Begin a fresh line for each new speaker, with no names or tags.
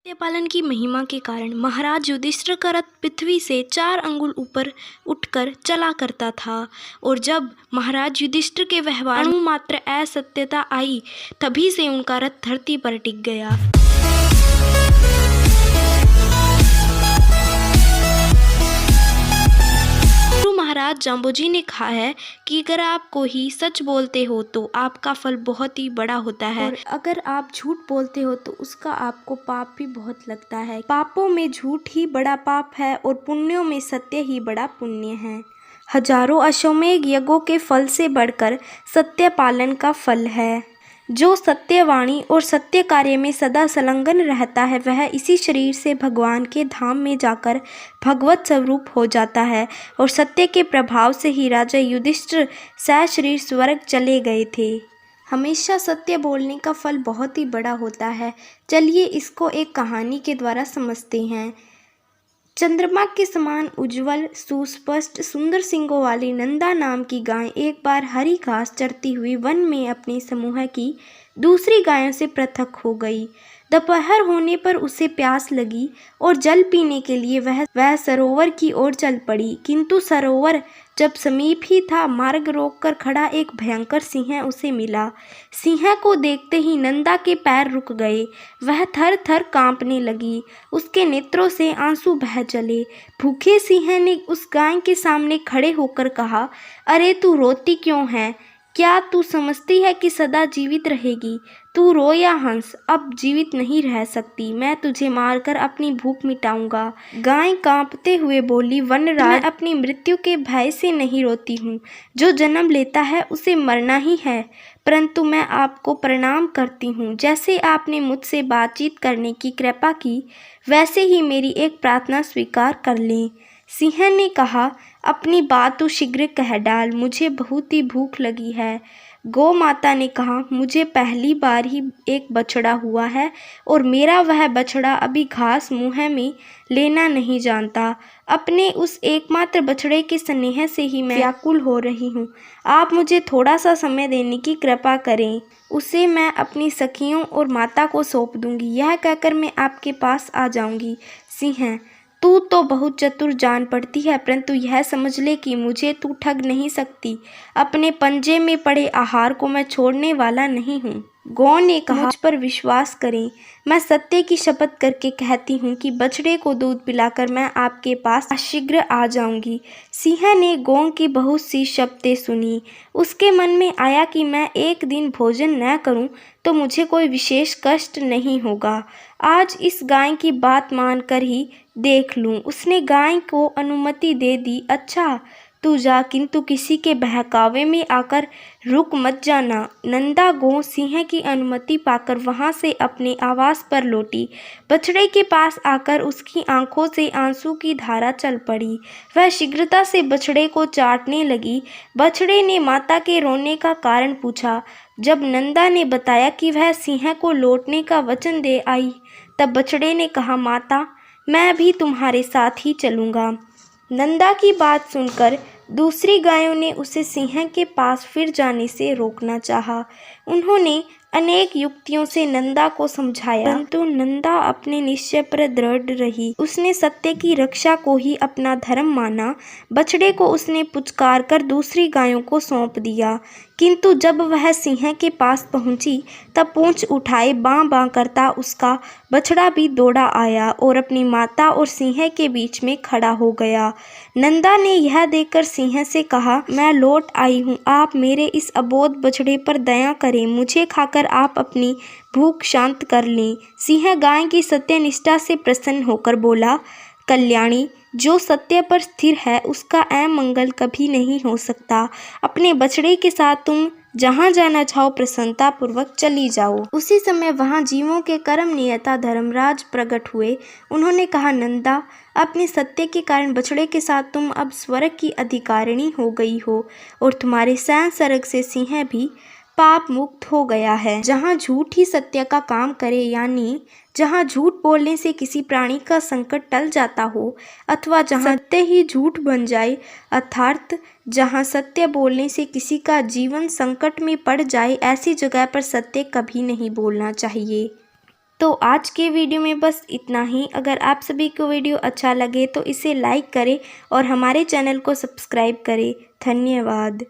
सत्यपालन की महिमा के कारण महाराज युधिष्ठिर का रथ पृथ्वी से 4 अंगुल ऊपर उठकर चला करता था। और जब महाराज युधिष्ठिर के व्यवहार अणु मात्र असत्यता आई, तभी से उनका रथ धरती पर टिक गया। महाराज जाम्बोजी ने कहा है कि अगर आप कोई सच बोलते हो तो आपका फल बहुत ही बड़ा होता है, और अगर आप झूठ बोलते हो तो उसका आपको पाप भी बहुत लगता है। पापों में झूठ ही बड़ा पाप है और पुण्यों में सत्य ही बड़ा पुण्य है। हजारों अश्वमेध यज्ञों के फल से बढ़कर सत्य पालन का फल है। जो सत्यवाणी और सत्य कार्य में सदा संलग्न रहता है, वह इसी शरीर से भगवान के धाम में जाकर भगवत स्वरूप हो जाता है। और सत्य के प्रभाव से ही राजा युधिष्ठिर सशरीर स्वर्ग चले गए थे। हमेशा सत्य बोलने का फल बहुत ही बड़ा होता है। चलिए इसको एक कहानी के द्वारा समझते हैं। चंद्रमा के समान उज्जवल, सुस्पष्ट, सुंदर सींगों वाली नंदा नाम की गाय एक बार हरी घास चरती हुई वन में अपने समूह की दूसरी गायों से पृथक हो गई। दोपहर होने पर उसे प्यास लगी और जल पीने के लिए वह सरोवर की ओर चल पड़ी। किंतु सरोवर जब समीप ही था, मार्ग रोककर खड़ा एक भयंकर सिंह उसे मिला। सिंह को देखते ही नंदा के पैर रुक गए। वह थर थर कांपने लगी। उसके नेत्रों से आंसू बह चले। भूखे सिंह ने उस गाय के सामने खड़े होकर कहा, अरे तू रोती क्यों है? क्या तू समझती है कि सदा जीवित रहेगी? तू रो या हंस, अब जीवित नहीं रह सकती। मैं तुझे मारकर अपनी भूख मिटाऊंगा। गाय कांपते हुए बोली, वनराज, मैं अपनी मृत्यु के भय से नहीं रोती हूँ। जो जन्म लेता है उसे मरना ही है। परंतु मैं आपको प्रणाम करती हूँ। जैसे आपने मुझसे बातचीत करने की कृपा की, वैसे ही मेरी एक प्रार्थना स्वीकार कर लें। सिंह ने कहा, अपनी बात तो शीघ्र कह डाल, मुझे बहुत ही भूख लगी है। गौ माता ने कहा, मुझे पहली बार ही एक बछड़ा हुआ है और मेरा वह बछड़ा अभी घास मुँह में लेना नहीं जानता। अपने उस एकमात्र बछड़े के स्नेह से ही मैं व्याकुल हो रही हूँ। आप मुझे थोड़ा सा समय देने की कृपा करें, उसे मैं अपनी सखियों और माता को सौंप दूंगी। यह कहकर मैं आपके पास आ जाऊंगी। सिंह, तू तो बहुत चतुर जान पड़ती है, परंतु यह समझ ले कि मुझे तू ठग नहीं सकती। अपने पंजे में पड़े आहार को मैं छोड़ने वाला नहीं हूँ। गौ ने कहा, मुझ पर विश्वास करें। मैं सत्य की शपथ करके कहती हूँ कि बछड़े को दूध पिलाकर मैं आपके पास शीघ्र आ जाऊंगी। सिंह ने गौ की बहुत सी शब्दें सुनी। उसके मन में आया कि मैं एक दिन भोजन न करूं तो मुझे कोई विशेष कष्ट नहीं होगा। आज इस गाय की बात मानकर ही देख लूं। उसने गाय को अनुमति दे दी। अच्छा तू जा, किंतु किसी के बहकावे में आकर रुक मत जाना। नंदा गौ सिंह की अनुमति पाकर वहां से अपने आवास पर लौटी। बछड़े के पास आकर उसकी आंखों से आंसू की धारा चल पड़ी। वह शीघ्रता से बछड़े को चाटने लगी। बछड़े ने माता के रोने का कारण पूछा। जब नंदा ने बताया कि वह सिंह को लौटने का वचन दे आई, तब बछड़े ने कहा, माता, मैं भी तुम्हारे साथ ही चलूँगा। नंदा की बात सुनकर दूसरी गायों ने उसे सिंह के पास फिर जाने से रोकना चाहा। उन्होंने अनेक युक्तियों से नंदा को समझाया, परंतु नंदा अपने निश्चय पर दृढ़ रही। उसने सत्य की रक्षा को ही अपना धर्म माना। बछड़े को उसने पुचकार कर दूसरी गायों को सौंप दिया। किंतु जब वह सिंह के पास पहुंची, तब पूंछ उठाए बां बां करता उसका बछड़ा भी दौड़ा आया और अपनी माता और सिंह के बीच में खड़ा हो गया। नंदा ने यह देखकर सिंह से कहा, मैं लौट आई हूँ। आप मेरे इस अबोध बछड़े पर दया करें। मुझे खाकर आप अपनी भूख शांत कर लें। सिंह गाय की सत्यनिष्ठा से प्रसन्न होकर बोला, कल्याणी, जो सत्य पर स्थिर है उसका अमंगल कभी नहीं हो सकता। अपने बछड़े के साथ तुम जहाँ जाना चाहो प्रसन्नता पूर्वक चली जाओ। उसी समय वहाँ जीवों के कर्म नियता धर्मराज प्रकट हुए। उन्होंने कहा, नंदा, अपने सत्य के कारण बछड़े के साथ तुम अब स्वर्ग की अधिकारिणी हो गई हो और तुम्हारे सैन स्वर्ग से सिंह भी पाप मुक्त हो गया है। जहाँ झूठ ही सत्य का काम करे, यानी जहाँ झूठ बोलने से किसी प्राणी का संकट टल जाता हो, अथवा जहाँ सत्य ही झूठ बन जाए, अर्थात जहाँ सत्य बोलने से किसी का जीवन संकट में पड़ जाए, ऐसी जगह पर सत्य कभी नहीं बोलना चाहिए। तो आज के वीडियो में बस इतना ही। अगर आप सभी को वीडियो अच्छा लगे तो इसे लाइक करें और हमारे चैनल को सब्सक्राइब करें। धन्यवाद।